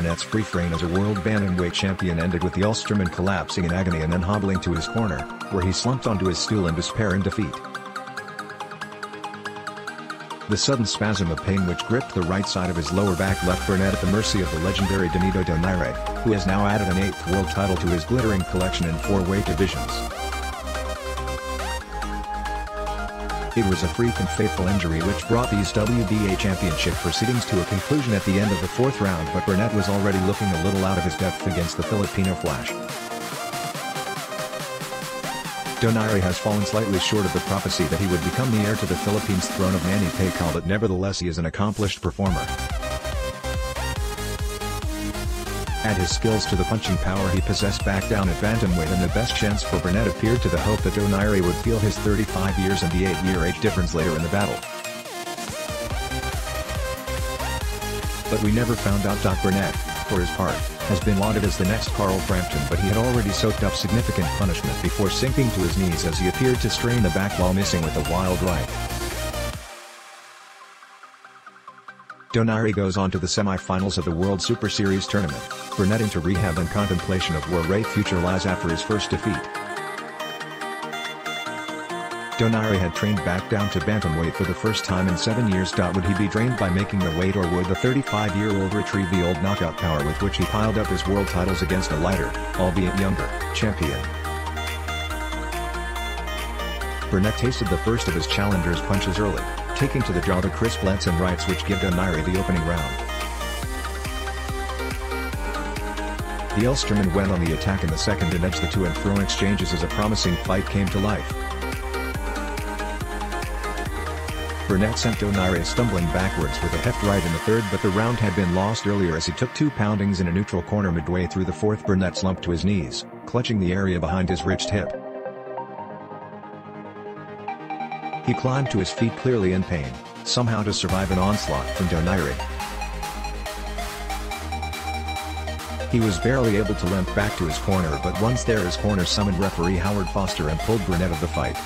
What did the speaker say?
Burnett's brief reign as a world bantamweight champion ended with the Ulsterman collapsing in agony and then hobbling to his corner, where he slumped onto his stool in despair and defeat. The sudden spasm of pain which gripped the right side of his lower back left Burnett at the mercy of the legendary Donito Donaire, who has now added an 8th world title to his glittering collection in 4 weight divisions. It was a freak and fateful injury which brought these WBA championship proceedings to a conclusion at the end of the 4th round, but Burnett was already looking a little out of his depth against the Filipino Flash. Donaire has fallen slightly short of the prophecy that he would become the heir to the Philippines' throne of Manny Paquiao, but nevertheless he is an accomplished performer. Add his skills to the punching power he possessed back down at bantamweight, and the best chance for Burnett appeared to the hope that Donaire would feel his 35 years and the 8-year age difference later in the battle. But we never found out. Burnett, for his part, has been lauded as the next Carl Frampton, but he had already soaked up significant punishment before sinking to his knees as he appeared to strain the back while missing with a wild right. Donaire goes on to the semi-finals of the World Super Series tournament, Burnett into rehab and contemplation of where Ray's future lies after his first defeat. Donaire had trained back down to bantamweight for the first time in 7 years. Would he be drained by making the weight, or would the 35-year-old retrieve the old knockout power with which he piled up his world titles against a lighter, albeit younger, champion? Burnett tasted the first of his challenger's punches early, taking to the jaw the crisp lefts and rights which give Donaire the opening round. The Ulsterman went on the attack in the second and edged the to-and-fro exchanges as a promising fight came to life. Burnett sent Donaire stumbling backwards with a heft right in the third, but the round had been lost earlier as he took 2 poundings in a neutral corner midway through the 4th. Burnett slumped to his knees, clutching the area behind his wrist hip. He climbed to his feet clearly in pain, somehow to survive an onslaught from Donaire. He was barely able to limp back to his corner, but once there his corner summoned referee Howard Foster and pulled Burnett of the fight.